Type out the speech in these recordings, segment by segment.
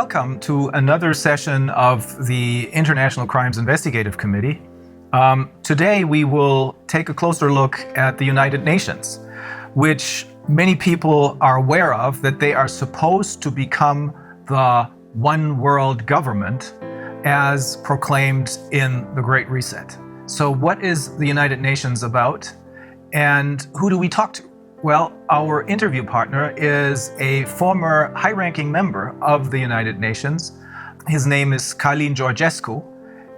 Welcome to another session of the International Crimes Investigative Committee. Today we will take a closer look at the United Nations, which many people are aware of, that they are supposed to become the one world government as proclaimed in the Great Reset. So what is the United Nations about, and who do we talk to? Well, our interview partner is a former high-ranking member of the United Nations. His name is Călin Georgescu.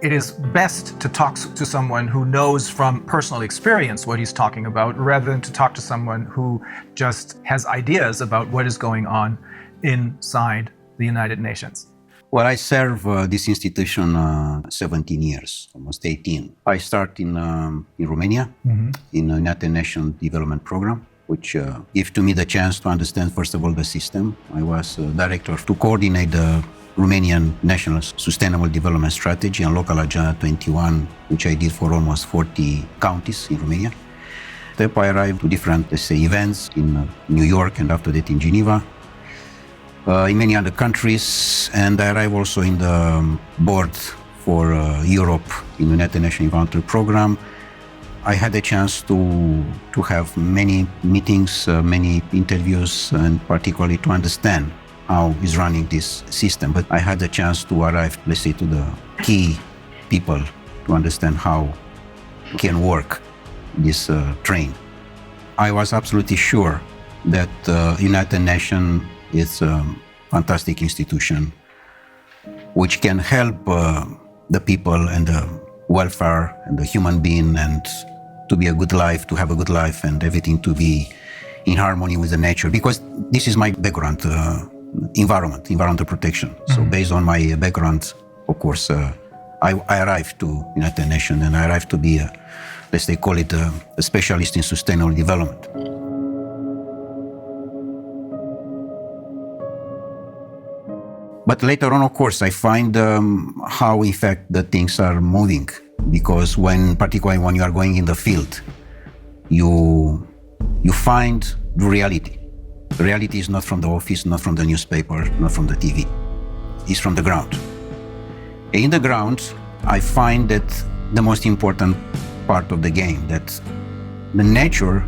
It is best to talk to someone who knows from personal experience what he's talking about, rather than to talk to someone who just has ideas about what is going on inside the United Nations. Well, I serve this institution 17 years, almost 18. I start in Romania, in the United Nations Development Program, which gave to me the chance to understand, first of all, the system. I was director to coordinate the Romanian National Sustainable Development Strategy and Local Agenda 21, which I did for almost 40 counties in Romania. Then I arrived to different, events in New York and after that in Geneva, in many other countries, and I arrived also in the board for Europe in the United Nations Environmental Program. I had a chance to have many meetings, many interviews, and particularly to understand how is running this system. But I had a chance to arrive, let's say, to the key people to understand how can work this train. I was absolutely sure that United Nations is a fantastic institution which can help the people and the welfare and the human being, and to be a good life, to have a good life, and everything to be in harmony with the nature. Because this is my background, environmental protection. So based on my background, of course, I arrived to United Nations, and I arrived to be, let's say, call it a specialist in sustainable development. But later on, of course, I find how, in fact, the things are moving. Because particularly when you are going in the field, you find the reality. The reality is not from the office, not from the newspaper, not from the TV. It's from the ground. In the ground, I find that the most important part of the game, that the nature,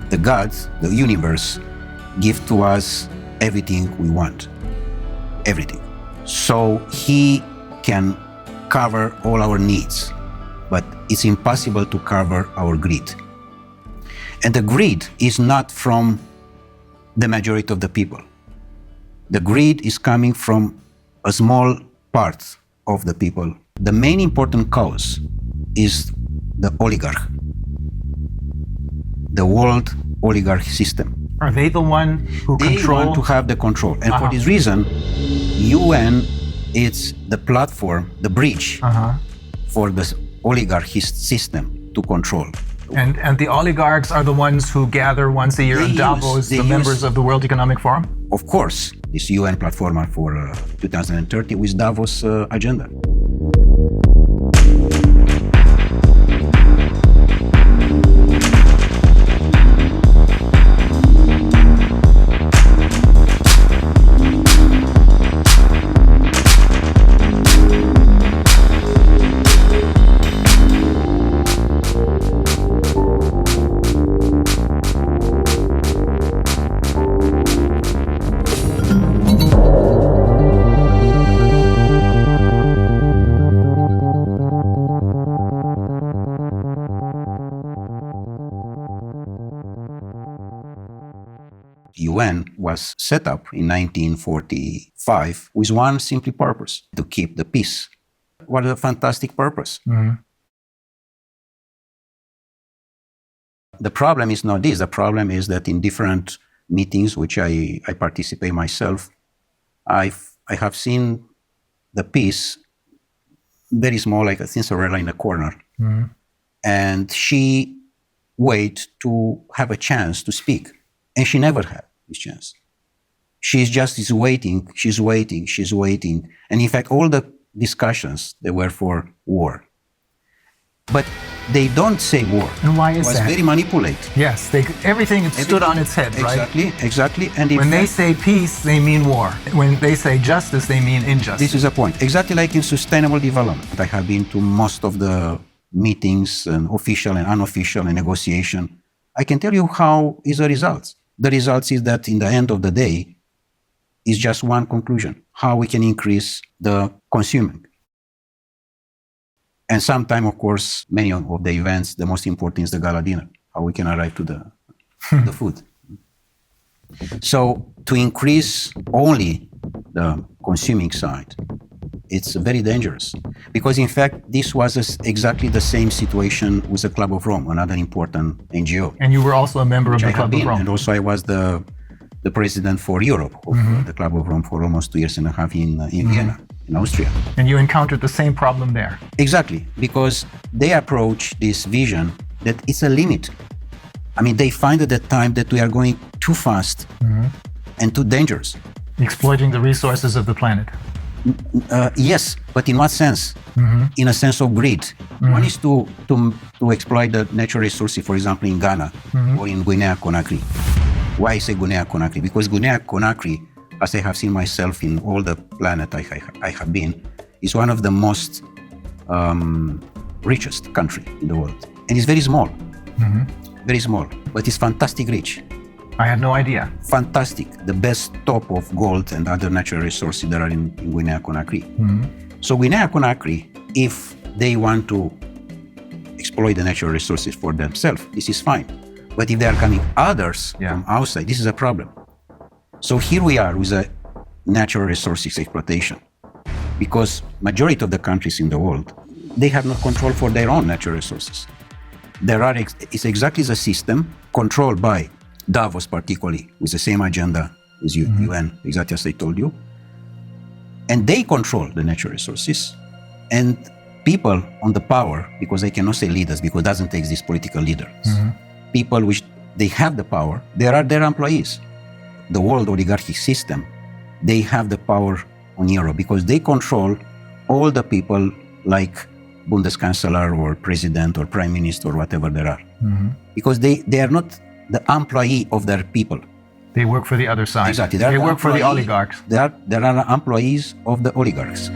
the gods, the universe, give to us everything we want. Everything. So he can cover all our needs, but it's impossible to cover our greed. And the greed is not from the majority of the people. The greed is coming from a small part of the people. The main important cause is the oligarch, the world oligarch system. Are they the one who control? They want to have the control. And for this reason, UN is the platform, the bridge for the oligarchy system to control. And the oligarchs are the ones who gather once a year in Davos, the members of the World Economic Forum? Of course, this UN platform for 2030 with Davos agenda. UN was set up in 1945 with one simple purpose: to keep the peace. What a fantastic purpose. The problem is not this. The problem is that in different meetings, which I participate myself, I have seen the peace very small, like a Cinderella in a corner. And she wait to have a chance to speak. And she never had this chance. She's waiting. And in fact, all the discussions, they were for war. But they don't say war. And why It is was that? very manipulated. Yes, everything stood on its head, right? Exactly. And When they say peace, they mean war. When they say justice, they mean injustice. this is a point. Exactly like in sustainable development. I have been to most of the meetings, and official and unofficial, and negotiation. I can tell you how is the results. The results is that in the end of the day, is just one conclusion: how we can increase the consuming. And sometime, of course, many of the events, the most important is the gala dinner, how we can arrive to the food. So to increase only the consuming side, it's very dangerous. Because in fact, this was exactly the same situation with the Club of Rome, another important NGO. And you were also a member of the Club of Rome. And also I was the president for Europe of the Club of Rome for almost 2.5 years in Vienna, in Austria. And you encountered the same problem there. Exactly, because they approach this vision that it's a limit. I mean, they find at that time that we are going too fast and too dangerous. Exploiting the resources of the planet. Yes, but in what sense? In a sense of greed. One is to exploit the natural resources, for example, in Ghana or in Guinea-Conakry. Why I say Guinea-Conakry? Because Guinea-Conakry, as I have seen myself in all the planet I have been, is one of the most richest country in the world. And it's very small. Very small, but it's fantastic rich. I had no idea. Fantastic. The best top of gold and other natural resources that are in Guinea-Conakry. So Guinea-Conakry, if they want to exploit the natural resources for themselves, this is fine. But if there are coming others from outside, this is a problem. So here we are with a natural resources exploitation. Because majority of the countries in the world, they have no control for their own natural resources. It's exactly the system controlled by Davos, particularly, with the same agenda as UN, exactly as I told you. And they control the natural resources. And people on the power, because I cannot say leaders, because it doesn't exist political leaders. People which they have the power, they are their employees. The world oligarchic system, they have the power on Europe because they control all the people like Bundeskanzler or president or prime minister or whatever there are. Because they are not the employee of their people. They work for the other side. Exactly. They work for the oligarchs. They are employees of the oligarchs.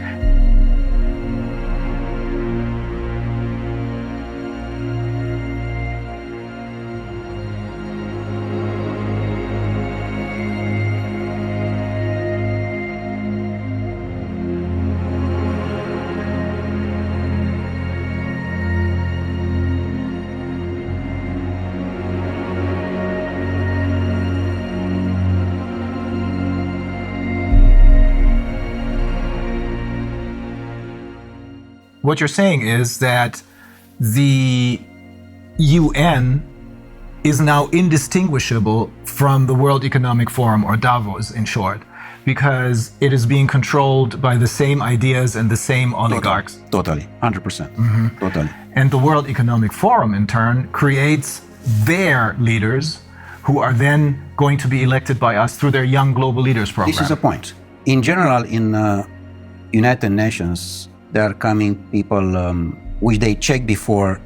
What you're saying is that the UN is now indistinguishable from the World Economic Forum, or Davos in short, because it is being controlled by the same ideas and the same oligarchs. Totally, 100%. Totally. And the World Economic Forum, in turn, creates their leaders who are then going to be elected by us through their Young Global Leaders program. This is a point. In general, in United Nations, there are coming people which they check before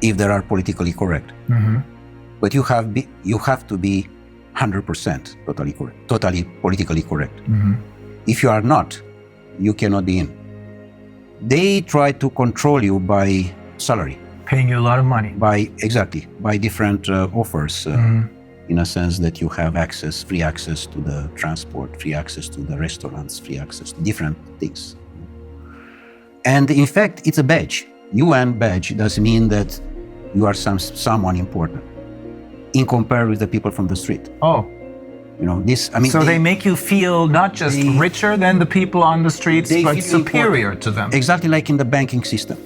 if they are politically correct. But you have to be 100% totally correct, totally politically correct. If you are not, you cannot be in. They try to control you by salary. Paying you a lot of money. By different offers, in a sense that you have free access to the transport, free access to the restaurants, free access to different things. And in fact, it's a badge. UN badge does mean that you are someone important in comparison with the people from the street. Oh. You know, this, I mean. So they make you feel not just richer than the people on the streets, but superior to them. Exactly like in the banking system.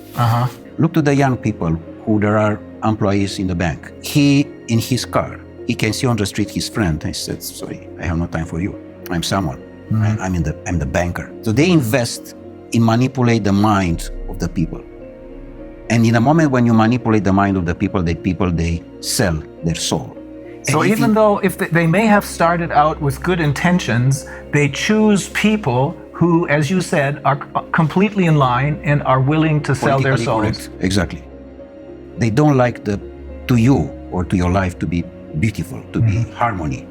Look to the young people who there are employees in the bank. He, in his car, he can see on the street his friend. I said, sorry, I have no time for you. I'm someone. I'm the banker. So they invest in manipulate the mind of the people. And in the moment when you manipulate the mind of the people, they sell their soul. So even though if they may have started out with good intentions, they choose people who, as you said, are completely in line and are willing to sell their souls. Correct. Exactly. They don't like to you or to your life to be beautiful, to be harmony.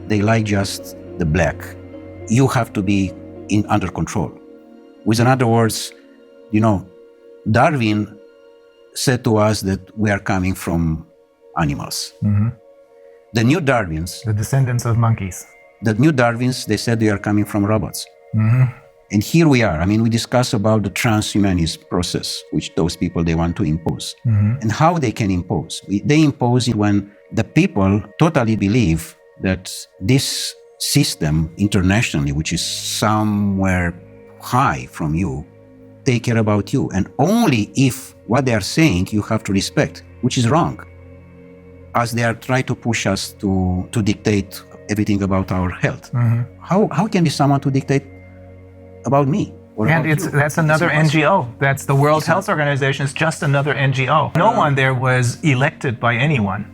They like just the black. You have to be under control. With other words, Darwin said to us that we are coming from animals. The new Darwins, The descendants of monkeys. they said we are coming from robots. And here we are. We discuss about the transhumanist process, which those people, they want to impose. And how they can impose. They impose it when the people totally believe that this system internationally, which is somewhere high from you, take care about you. And only if what they are saying you have to respect, which is wrong. As they are trying to push us to dictate everything about our health. How can be someone to dictate about me? And that's another NGO. That's the World Health Organization. It's just another NGO. No one there was elected by anyone.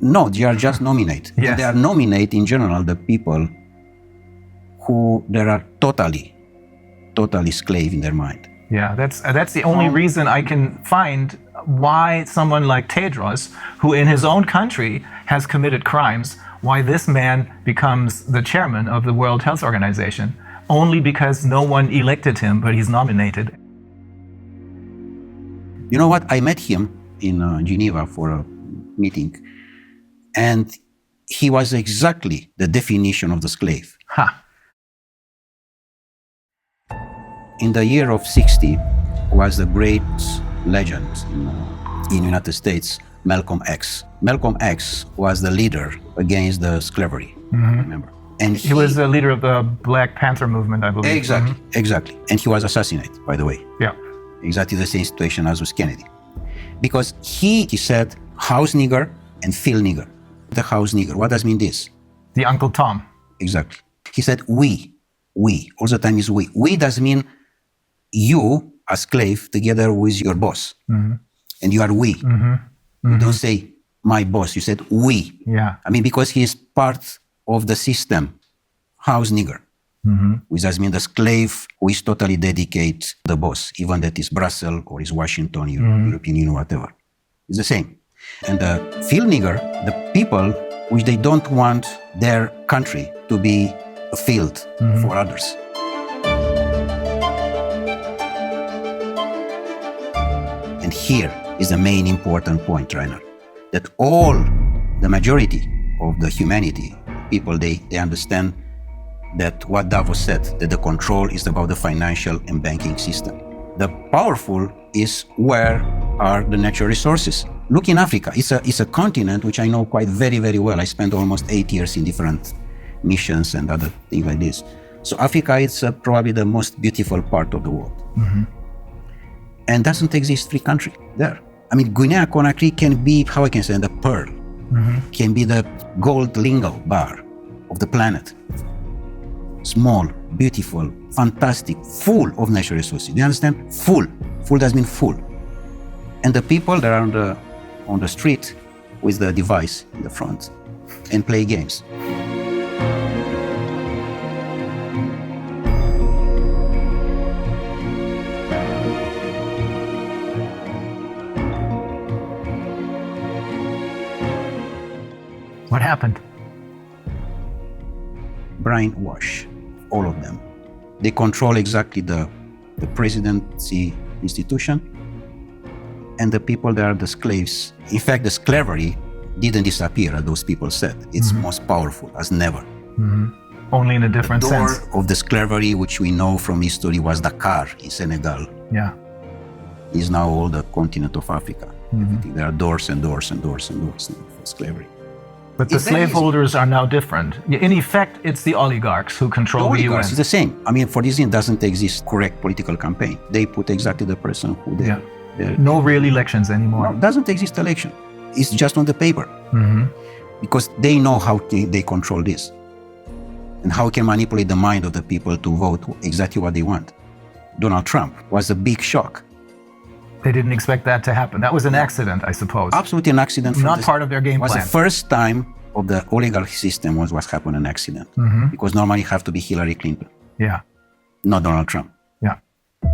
No, they are just nominate. Yes. They are nominate in general the people who they are totally slave in their mind. Yeah, that's the only reason I can find why someone like Tedros, who in his own country has committed crimes, why this man becomes the chairman of the World Health Organization. Only because no one elected him, but he's nominated. You know what? I met him in Geneva for a meeting, and he was exactly the definition of the slave. In the year of 60 was the great legend in United States, Malcolm X. Malcolm X was the leader against the slavery, remember? And he was the leader of the Black Panther movement, I believe. Exactly. And he was assassinated, by the way. Yeah. Exactly the same situation as with Kennedy. Because he said house nigger and field nigger. The house nigger, what does mean this? The Uncle Tom. Exactly. He said we, all the time is we. We does mean you, a slave, together with your boss. And you are we. You don't say my boss, you said we. Yeah. Because he is part of the system, house nigger, which does mean the slave who is totally dedicated to the boss, even that is Brussels or is Washington, European Union, whatever. It's the same. And the field nigger, the people which they don't want their country to be a field for others. And here is the main important point, Reiner, that all the majority of the humanity, people, they understand that what Davos said, that the control is about the financial and banking system. The powerful is where are the natural resources. Look in Africa, it's a continent which I know quite very, very well. I spent almost 8 years in different missions and other things like this. So Africa is probably the most beautiful part of the world. And doesn't exist free country there. Guinea-Conakry can be, how I can say, the pearl. Can be the gold lingo bar of the planet. Small, beautiful, fantastic, full of natural resources. Do you understand? Full. Full does mean full. And the people that are on the street with the device in the front and play games. What happened? Brainwash, all of them. They control exactly the presidency institution and the people that are the slaves. In fact, the slavery didn't disappear, as those people said. It's most powerful as never. Only in a different sense. The door of the slavery, which we know from history, was Dakar in Senegal. Yeah. Is now all the continent of Africa. There are doors and doors and doors and doors for slavery. But the slaveholders are now different. In effect, it's the oligarchs who control the UN. It's the same. For this, it doesn't exist correct political campaign. They put exactly the person who they... No real elections anymore. No, doesn't exist election. It's just on the paper. Because they know how they control this. And how can manipulate the mind of the people to vote exactly what they want. Donald Trump was a big shock. They didn't expect that to happen. That was an accident, I suppose. Absolutely an accident. Not part of their game plan. It was the first time of the oligarchy system was happened an accident. Because normally you have to be Hillary Clinton. Yeah. Not Donald Trump. Yeah.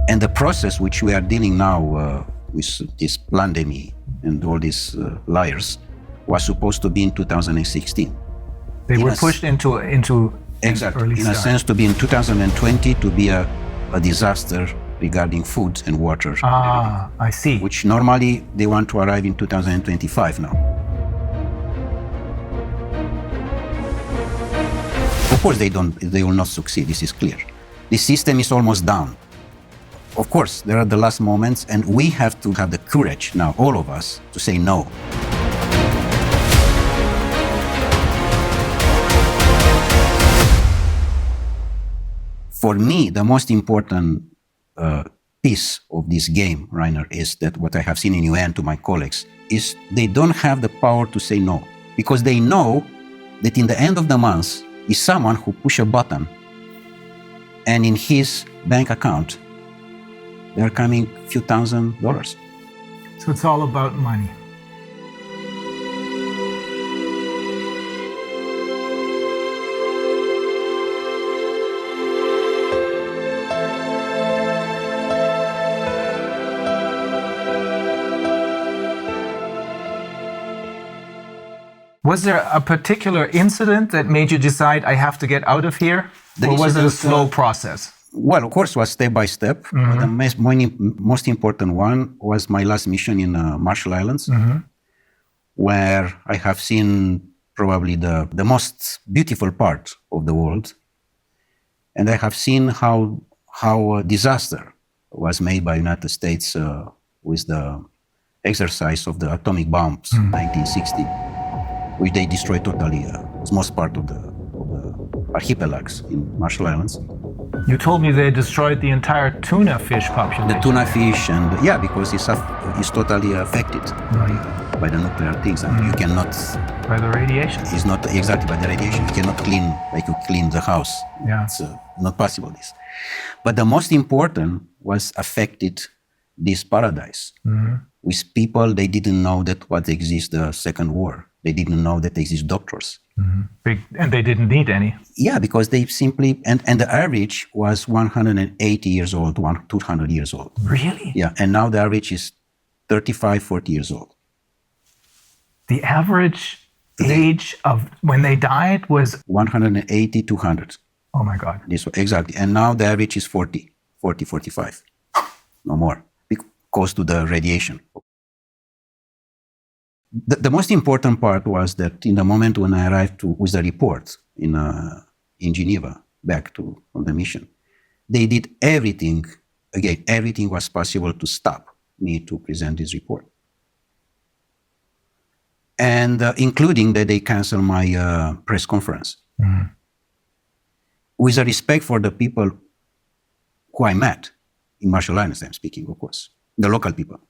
And the process which we are dealing now with this pandemic and all these liars was supposed to be in 2016. They were pushed into exactly early in start. a sense to be in 2020 to be a disaster regarding food and water. Ah, I see. Which normally they want to arrive in 2025 now. Of course they will not succeed, this is clear. The system is almost down. Of course, there are the last moments, and we have to have the courage now, all of us, to say no. For me, the most important piece of this game, Reiner, is that what I have seen in UN to my colleagues is they don't have the power to say no, because they know that in the end of the month is someone who push a button and in his bank account there are coming a few $1,000s. So it's all about money. Was there a particular incident that made you decide I have to get out of here? Or was it a slow process? Well, of course, it was step by step. But the most important one was my last mission in Marshall Islands, where I have seen probably the most beautiful part of the world. And I have seen how a disaster was made by United States with the exercise of the atomic bombs in 1960. Which they destroyed totally the most part of the archipelagos in Marshall Islands. You told me they destroyed the entire tuna fish population. The tuna fish, and yeah, because it's totally affected by the nuclear things, and you cannot. By the radiation. It's not exactly by the radiation. You cannot clean like you clean the house. Yeah. It's not possible. This, but the most important was affected this paradise with people they didn't know that what exists the Second War. They didn't know that there exist doctors. And they didn't need any. Yeah, because they simply, and the average was 180 years old, 200 years old. Really? Yeah, and now the average is 35, 40 years old. The average age of when they died was? 180, 200. Oh my God. This exactly. And now the average is 40, 45. No more, because to the radiation. The most important part was that in the moment when I arrived with the report in Geneva, back from the mission, they did everything, again, everything was possible to stop me to present this report. And including that they canceled my press conference. With a respect for the people who I met, in Marshall Islands I'm speaking, of course, the local people,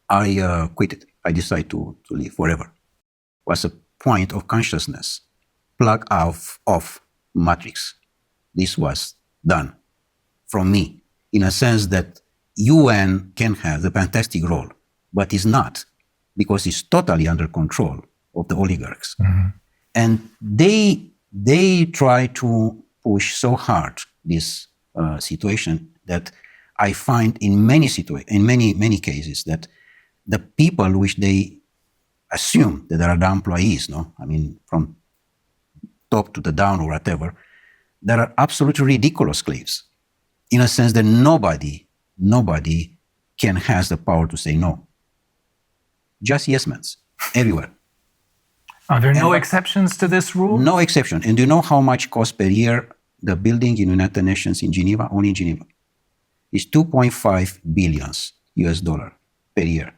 I quit it. I decided to leave forever. It was a point of consciousness, plug off matrix. This was done from me, in a sense that UN can have the fantastic role, but is not, because it's totally under control of the oligarchs. And they try to push so hard this situation that I find in many cases that the people which they assume that are the employees, I mean, from top to the down or whatever, there are absolutely ridiculous slaves, in a sense that nobody can has the power to say no. Just yes men, everywhere. Are there no exceptions to this rule? No exception. And do you know how much costs per year the building in United Nations in Geneva, only in Geneva? It's $2.5 billion US per year.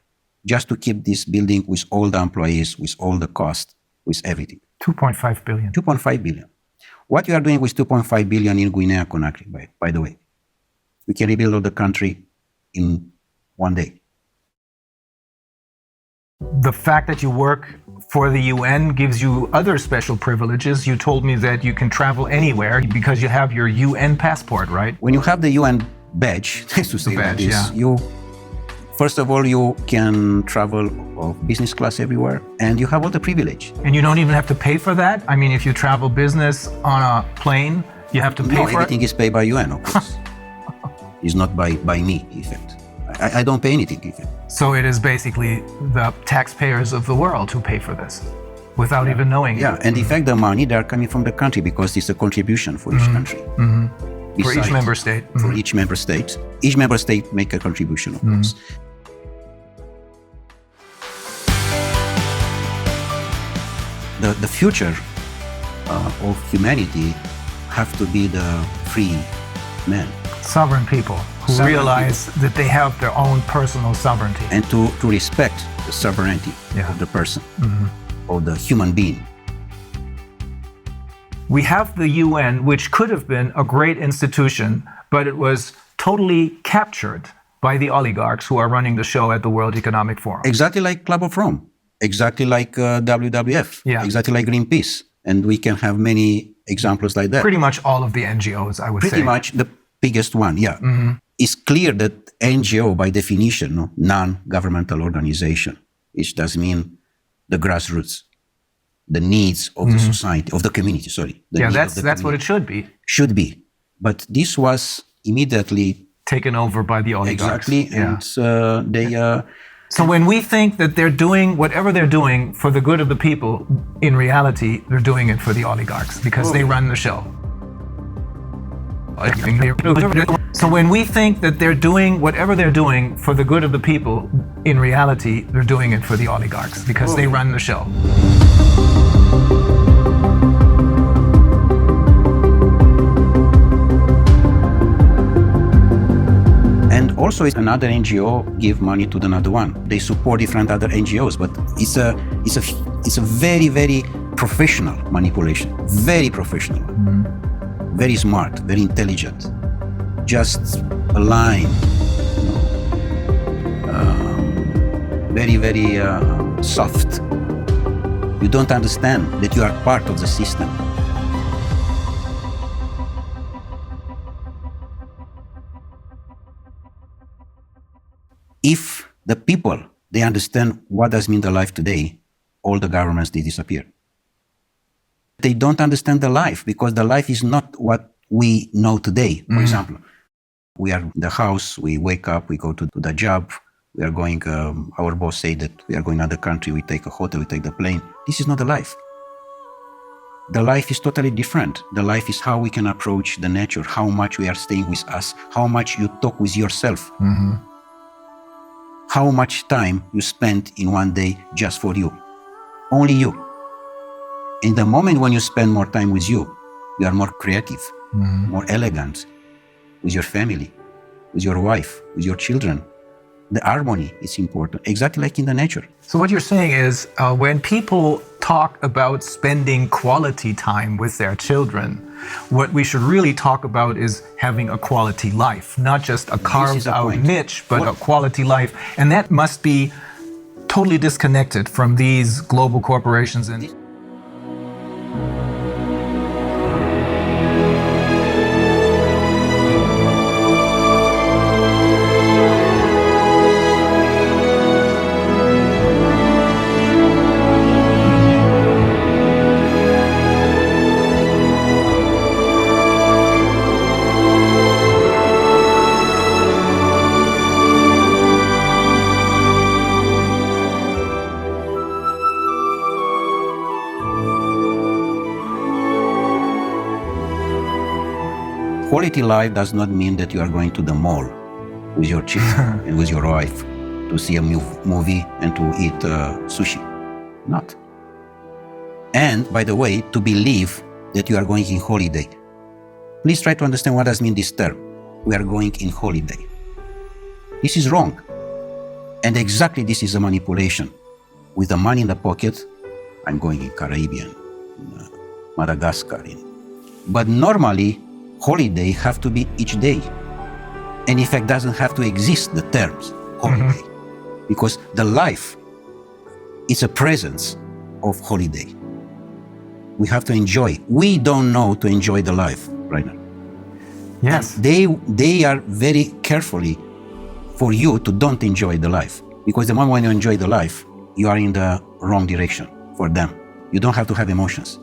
Just to keep this building with all the employees, with all the cost, with everything. 2.5 billion. 2.5 billion. What you are doing with 2.5 billion in Guinea-Conakry, by the way? We can rebuild all the country in one day. The fact that you work for the UN gives you other special privileges. You told me that you can travel anywhere because you have your UN passport, right? When you have the UN badge, nice to say badge, this, yeah. First of all, you can travel of business class everywhere, and you have all the privilege. And you don't even have to pay for that? I mean, if you travel business on a plane, you have to pay for it? No, everything is paid by UN, of course. It's not by me, in fact. I don't pay anything even. So it is basically the taxpayers of the world who pay for this without even knowing Yeah, it. and in fact, the money, they are coming from the country because it's a contribution for each country. For each member state. For each member state. Each member state make a contribution, of course. The future of humanity have to be the free men. Sovereign people who Sovereign realize that they have their own personal sovereignty. And to respect the sovereignty of the person, of the human being. We have the UN, which could have been a great institution, but it was totally captured by the oligarchs who are running the show at the World Economic Forum. Exactly like Club of Rome, exactly like WWF, exactly like Greenpeace. And we can have many examples like that. Pretty much all of the NGOs, I would say. Pretty much the biggest one, yeah. It's clear that NGO, by definition, non-governmental organization, which does mean the grassroots, the needs of the society, of the community, sorry. Yeah, that's what it should be. Should be. But this was immediately taken over by the oligarchs. Exactly, and they... So when we think that they're doing whatever they're doing for the good of the people, in reality, they're doing it for the oligarchs because they run the show. So when we think that they're doing whatever they're doing for the good of the people, in reality, they're doing it for the oligarchs because they run the show. And also, another NGO give money to another one. They support different other NGOs, but it's a very, very professional manipulation. Very professional, very smart, very intelligent. Just a line, very, very soft. You don't understand that you are part of the system. If the people, they understand what does mean the life today, all the governments, they disappear. They don't understand the life because the life is not what we know today. For example, we are in the house, we wake up, we go to the job, we are going, our boss say that we are going to another country, we take a hotel, we take the plane. This is not the life. The life is totally different. The life is how we can approach the nature, how much we are staying with us, how much you talk with yourself. How much time you spend in one day just for you. Only you. In the moment when you spend more time with you are more creative, more elegant, with your family, with your wife, with your children. The harmony is important, exactly like in the nature. So what you're saying is when people talk about spending quality time with their children, what we should really talk about is having a quality life, not just a carved out niche, but a quality life. And that must be totally disconnected from these global corporations. And quality life does not mean that you are going to the mall with your children and with your wife to see a movie and to eat sushi. Not. And, by the way, to believe that you are going in holiday. Please try to understand what does mean this term. We are going in holiday. This is wrong. And exactly this is a manipulation. With the money in the pocket, I'm going in Caribbean, in Madagascar. But normally, holiday have to be each day. And in fact, doesn't have to exist, the terms holiday. Because the life is a presence of holiday. We have to enjoy. We don't know to enjoy the life right now. yes, They are very carefully for you to don't enjoy the life. Because the moment when you enjoy the life, you are in the wrong direction for them. You don't have to have emotions.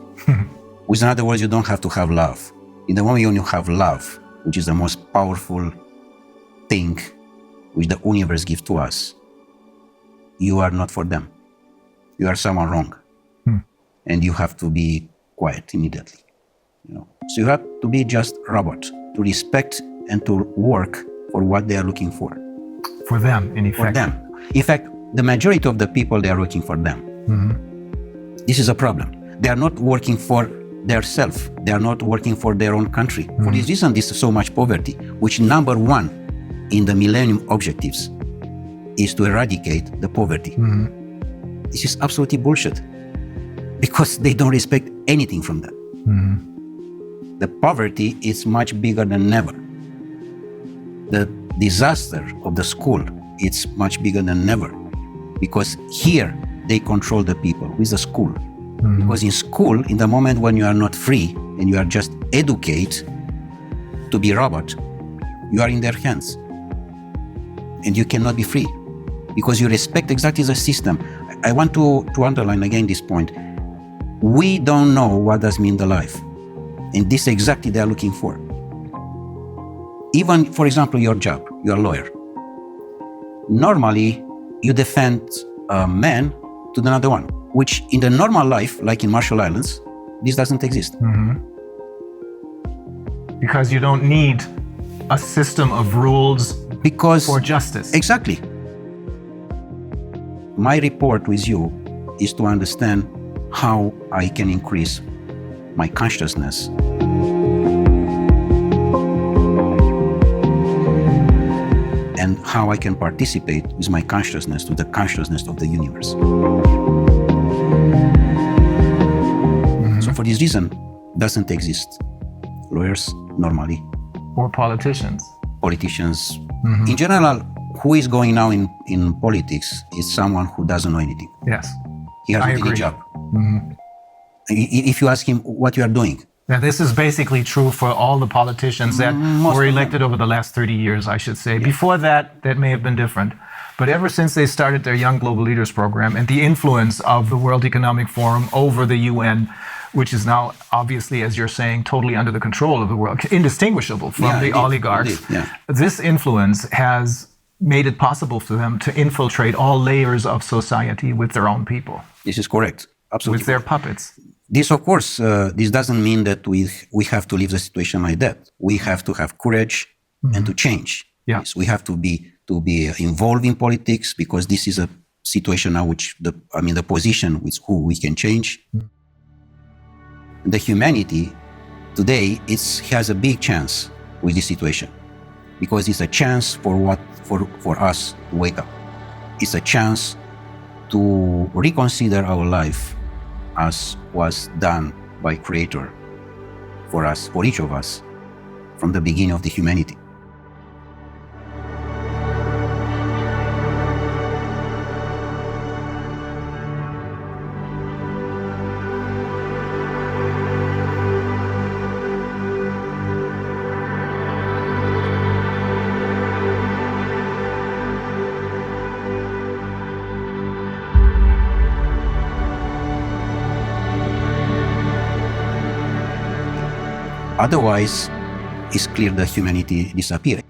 With other words, you don't have to have love. In the moment when you have love, which is the most powerful thing which the universe gives to us, you are not for them. You are someone wrong. And you have to be quiet immediately. So you have to be just robot, to respect and to work for what they are looking for. For them, in effect. For them. In fact, the majority of the people, they are working for them. This is a problem. They are not working for their self. They are not working for their own country. For this reason, this is so much poverty, which number one in the Millennium Objectives is to eradicate the poverty. This is absolutely bullshit, because they don't respect anything from that. The poverty is much bigger than ever. The disaster of the school, it's much bigger than ever, because here they control the people with the school. Because in school, in the moment when you are not free and you are just educated to be robot, you are in their hands and you cannot be free because you respect exactly the system. I want to underline again this point. We don't know what does mean the life, and this exactly they are looking for. Even, for example, your job, you're a lawyer. Normally, you defend a man to another one, which in the normal life, like in Marshall Islands, this doesn't exist. Because you don't need a system of rules for justice. Exactly. My report with you is to understand how I can increase my consciousness. And how I can participate with my consciousness to the consciousness of the universe. So for this reason, doesn't exist lawyers normally. Or politicians. Politicians. In general, who is going now in politics is someone who doesn't know anything. Yes. He has any job. If you ask him what you are doing. Now, this is basically true for all the politicians that were elected over the last 30 years, I should say. Yeah. Before that, that may have been different. But ever since they started their Young Global Leaders program and the influence of the World Economic Forum over the UN, which is now obviously, as you're saying, totally under the control of the world, indistinguishable from the oligarchs. This influence has made it possible for them to infiltrate all layers of society with their own people. This is correct. Absolutely. With their puppets. This, of course, this doesn't mean that we have to leave the situation like that. We have to have courage and to change. Yeah. Yes, we have to be involved in politics, because this is a situation now which the position with who we can change. The humanity today has a big chance with this situation, because it's a chance for us to wake up. It's a chance to reconsider our life as was done by Creator for us, for each of us, from the beginning of the humanity. Otherwise, it's clear that humanity disappears.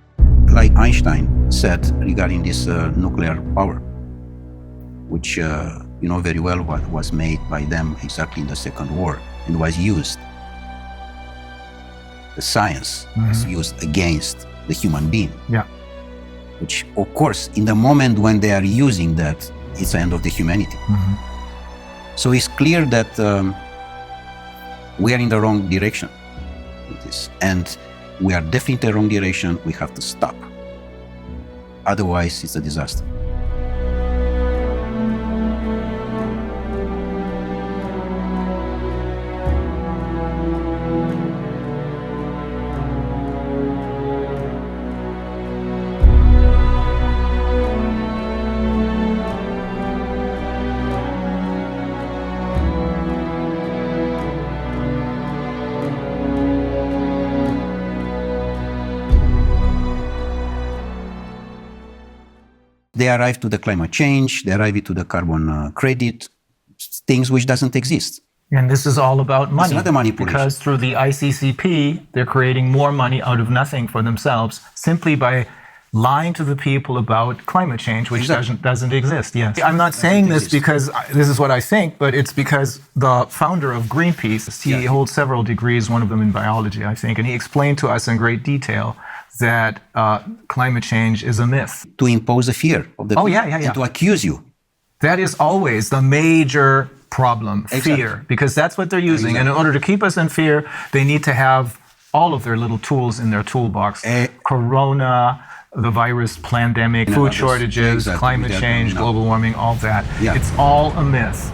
Like Einstein said regarding this nuclear power, which you know very well what was made by them exactly in the Second War and was used. The science was used against the human being. Yeah. Which, of course, in the moment when they are using that, it's the end of the humanity. So it's clear that we are in the wrong direction. And we are definitely in the wrong direction. We have to stop. Otherwise, it's a disaster. They arrive to the climate change, they arrive to the carbon credit, things which doesn't exist. And this is all about money. It's not a manipulation. Because through the ICCP, they're creating more money out of nothing for themselves, simply by lying to the people about climate change, which doesn't exist. Yes. I'm not saying this because this is what I think, but it's because the founder of Greenpeace, he holds several degrees, one of them in biology, I think, and he explained to us in great detail that climate change is a myth. To impose a fear of the people and to accuse you. That is always the major problem, fear, because that's what they're using. And in order to keep us in fear, they need to have all of their little tools in their toolbox. Corona, the virus pandemic, food shortages, climate change, global warming, all that. It's all a myth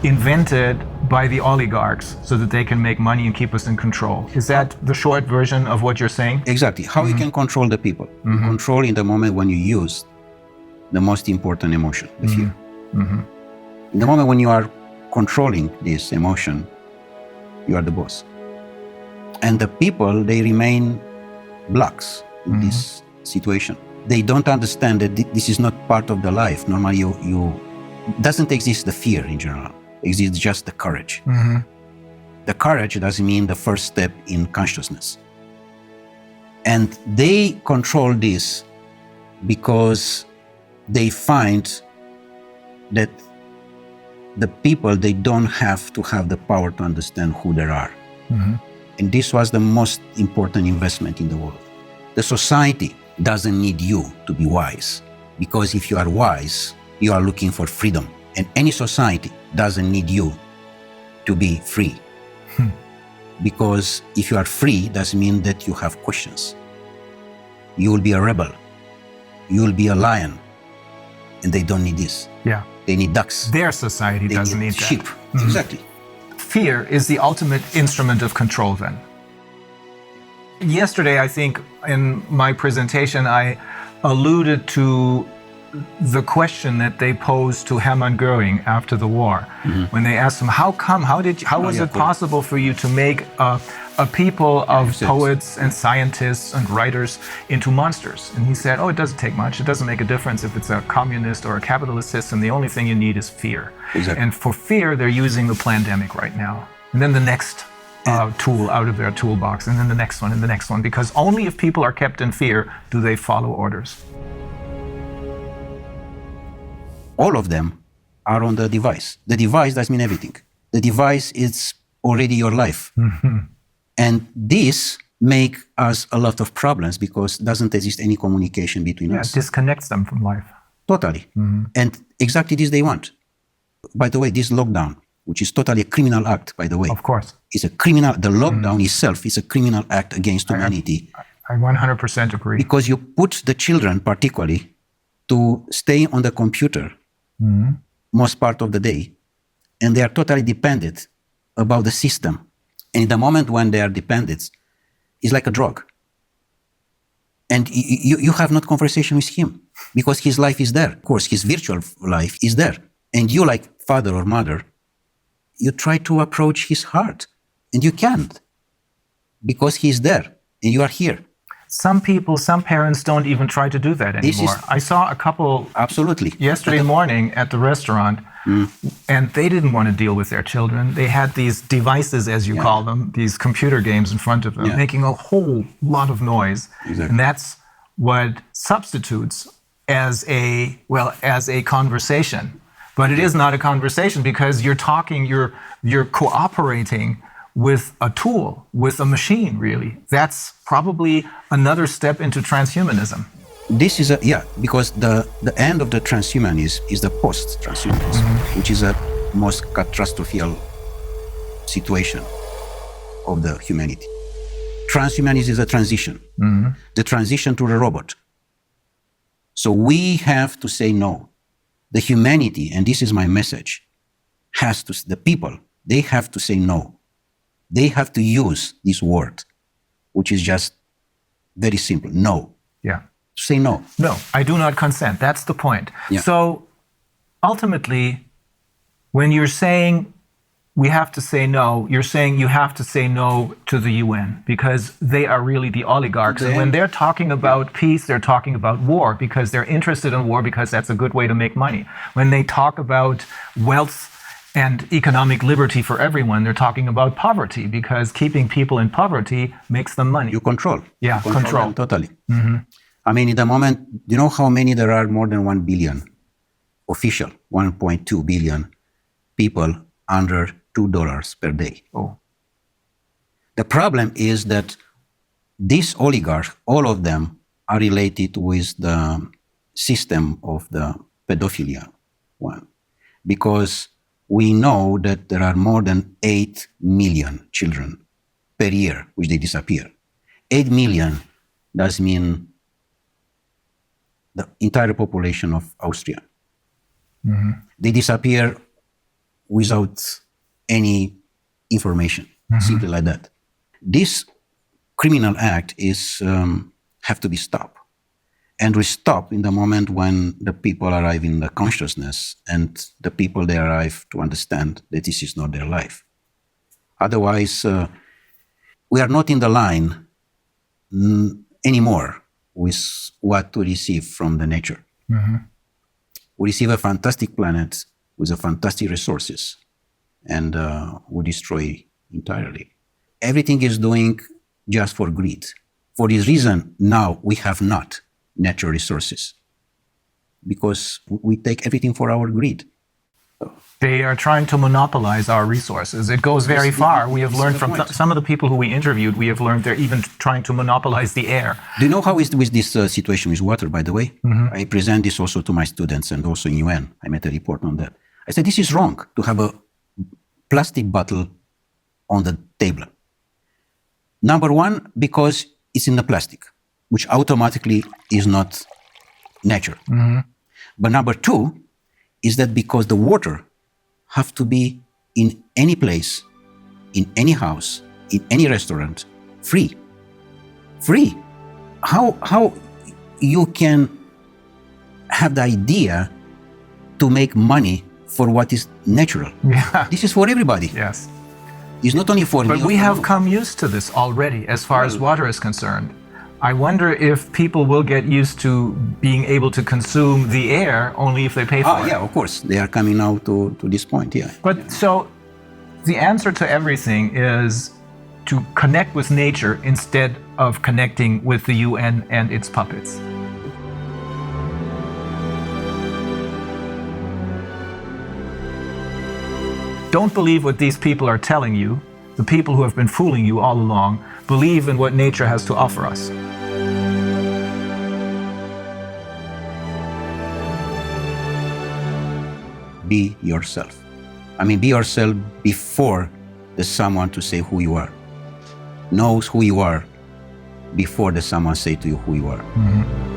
invented by the oligarchs so that they can make money and keep us in control. Is that the short version of what you're saying? Exactly. How you can control the people. Control in the moment when you use the most important emotion, the fear. In the moment when you are controlling this emotion, you are the boss. And the people, they remain blocks in this situation. They don't understand that this is not part of the life. Normally, doesn't exist the fear in general. Exists just the courage. The courage doesn't mean the first step in consciousness. And they control this because they find that the people, they don't have to have the power to understand who they are. And this was the most important investment in the world. The society doesn't need you to be wise, because if you are wise, you are looking for freedom. And any society doesn't need you to be free. Because if you are free, doesn't mean that you have questions. You will be a rebel. You will be a lion. And they don't need this. They need ducks. Their society doesn't need sheep. that. Exactly. Fear is the ultimate instrument of control then. Yesterday, I think, in my presentation, I alluded to the question that they posed to Hermann Göring after the war, when they asked him, how was it possible for you to make a people of poets and scientists and writers into monsters? And he said, it doesn't take much. It doesn't make a difference if it's a communist or a capitalist system. The only thing you need is fear. And for fear, they're using the pandemic right now. And then the next tool out of their toolbox, and then the next one, and the next one, because only if people are kept in fear do they follow orders. All of them are on the device. The device doesn't mean everything. The device is already your life. And this make us a lot of problems because doesn't exist any communication between us. It disconnects them from life. Totally. And exactly this they want. By the way, this lockdown, which is totally a criminal act, by the way. Of course. Is a criminal, the lockdown itself is a criminal act against humanity. I 100% agree. Because you put the children particularly to stay on the computer most part of the day, and they are totally dependent about the system. And in the moment when they are dependent, it's like a drug. And you have not conversation with him because his life is there. Of course, his virtual life is there. And you, like father or mother, you try to approach his heart, and you can't because he's there and you are here. Some parents don't even try to do that anymore. I saw a couple yesterday morning at the restaurant, and they didn't want to deal with their children. They had these devices, as you call them, these computer games in front of them, making a whole lot of noise. And that's what substitutes as a conversation. But it is not a conversation because you're talking, you're cooperating with a tool, with a machine, really. That's probably another step into transhumanism. This is because the end of the transhumanism is the post-transhumanism, which is a most catastrophic situation of the humanity. Transhumanism is a transition, the transition to the robot. So we have to say no. The humanity, and this is my message, the people, they have to say no. They have to use this word, which is just very simple, no. Say no. No, I do not consent. That's the point. So ultimately, when you're saying we have to say no, you're saying you have to say no to the UN because they are really the oligarchs. And when they're talking about peace, they're talking about war because they're interested in war because that's a good way to make money. When they talk about wealth and economic liberty for everyone, they're talking about poverty because keeping people in poverty makes them money. You control. Control. Totally. I mean, in the moment, do you know how many there are? More than 1 billion, official, 1.2 billion people under $2 per day. Oh. The problem is that these oligarchs, all of them are related with the system of the pedophilia one. Because we know that there are more than 8 million children per year which they disappear. 8 million does mean the entire population of Austria. Mm-hmm. They disappear without any information, simply like that. This criminal act is have to be stopped. And we stop in the moment when the people arrive in the consciousness and the people they arrive to understand that this is not their life. Otherwise, we are not in the line anymore with what to receive from the nature. Mm-hmm. We receive a fantastic planet with a fantastic resources, and we destroy entirely. Everything is doing just for greed. For this reason, now we have not natural resources because we take everything for our greed. They are trying to monopolize our resources. It goes very far. We have learned from some of the people who we interviewed, we have learned they're even trying to monopolize the air. Do you know how is with this situation with water, by the way? Mm-hmm. I present this also to my students and also in UN. I made a report on that. I said, this is wrong to have a plastic bottle on the table. Number one, because it's in the plastic, which automatically is not nature. Mm-hmm. But number two is that because the water have to be in any place, in any house, in any restaurant, free. Free. How you can have the idea to make money for what is natural? Yeah. This is for everybody. Yes. It's not only for me. But we have come used to this already as far as water is concerned. I wonder if people will get used to being able to consume the air only if they pay for it. Yeah, of course. They are coming now to this point, yeah. But so the answer to everything is to connect with nature instead of connecting with the UN and its puppets. Don't believe what these people are telling you. The people who have been fooling you all along. Believe in what nature has to offer us. Be yourself. I mean, be yourself before there's someone to say who you are. Knows who you are before there's someone say to you who you are. Mm-hmm.